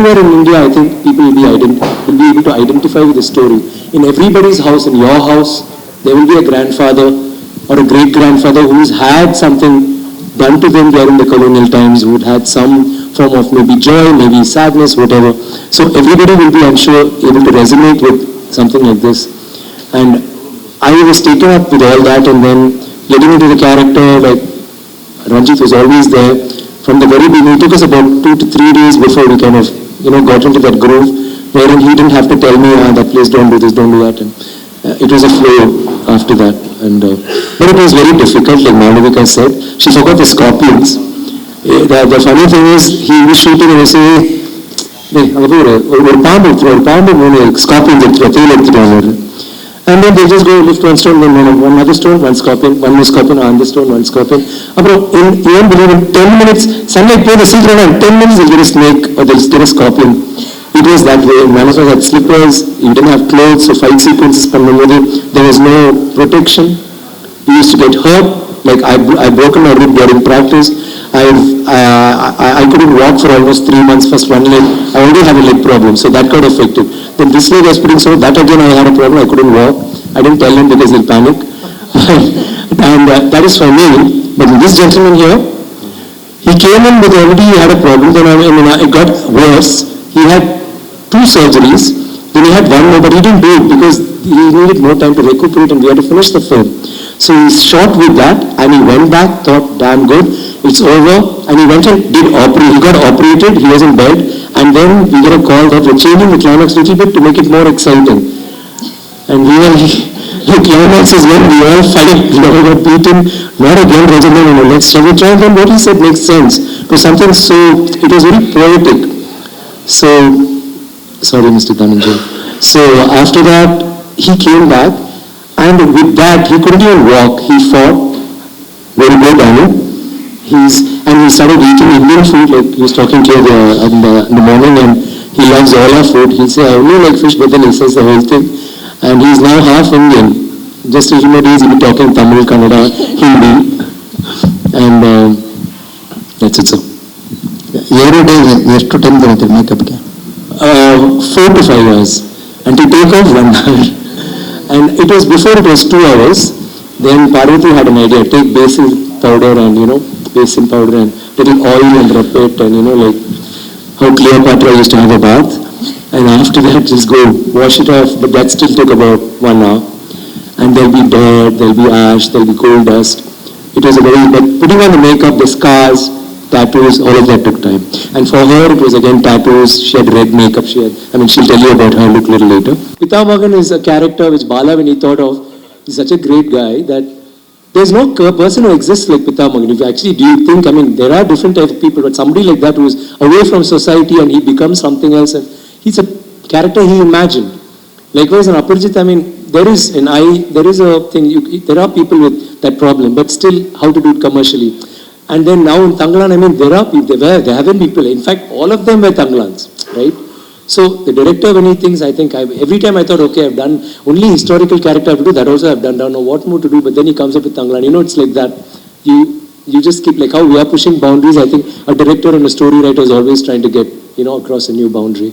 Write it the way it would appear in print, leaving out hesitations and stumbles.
anywhere in India, I think people will be able to identify with the story. In everybody's house, in your house, there will be a grandfather or a great-grandfather who's had something done to them during the colonial times, who had some form of maybe joy, maybe sadness, whatever. So everybody will be, I'm sure, able to resonate with something like this. And I was taken up with all that, and then getting into the character, like Ranjith was always there from the very beginning. It took us about 2 to 3 days before we kind of, got into that groove, wherein he didn't have to tell me, that please don't do this, don't do that. And it was a flow after that. And but it was very difficult, like Maadhyama said. She forgot the scorpions. The funny thing is, he was shooting and he say, scorpions. And then they just go lift one stone, then one other stone, one scorpion, one more scorpion, another stone, one scorpion. You won't believe in 10 minutes, sunlight pour the secret, and 10 minutes they'll get a snake or they'll get a scorpion. It was that way. None of us had slippers, you didn't have clothes, so fight sequences, there was no protection. We used to get hurt. Like I broken my rib during practice. I couldn't walk for almost 3 months, first one leg. I already had a leg problem, so that got affected. Then this leg was putting so that again I had a problem, I couldn't walk. I didn't tell him because he'll panic. And that is for me. But this gentleman here, he came in with already he had a problem, then it got worse. He had 2 surgeries, then he had 1 more, but he didn't do it because he needed more time to recuperate and we had to finish the film. So he shot with that and he went back, thought, damn good, it's over, and he went and he got operated, he was in bed, and then we got a call that we're changing the climax a little bit to make it more exciting. And the climax is when we all fight, got beaten, not again, let's try and then what he said makes sense. It was something so, it was very poetic. So, sorry Mr. Gdhananjayan. So after that, he came back, and with that, he couldn't even walk. He fought, very good, and he started eating Indian food, like he was talking to you in the morning, and he loves all our food. He'll say, I only like fish, but then he says the whole thing. And he's now half Indian. Just a few more days, he'll be talking Tamil, Kannada, Hindi. And that's it, sir. Every day, yes, to 10 minutes makeup. 4 to 5 hours. And to take off 1 hour. And it was before it was 2 hours. Then Parvathy had an idea, take basil powder and basil powder and little oil and rub it, and like how Cleopatra used to have a bath. And after that just go wash it off, but that still took about 1 hour. And there'll be dirt, there'll be ash, there'll be coal dust. It was but putting on the makeup, the scars, tattoos, all of that took time. And for her, it was again tattoos. She had red makeup. She'll tell you about her look a little later. Pitamagan is a character which Bala, when he thought of, he's such a great guy that there's no person who exists like Pitamagan. If you actually do you think, there are different types of people, but somebody like that who is away from society and he becomes something else, and he's a character he imagined. Likewise in Aparajith, there is a thing, there are people with that problem, but still how to do it commercially. And then now in Thangalaan, there are people, there have been people, in fact all of them were Thangalans, right? So the director, when he thinks, every time I thought, okay, I've done only historical character I have to do, that also I've done, don't know what more to do, but then he comes up with Thangalaan. It's like that. You just keep, like how we are pushing boundaries. I think a director and a story writer is always trying to get, across a new boundary.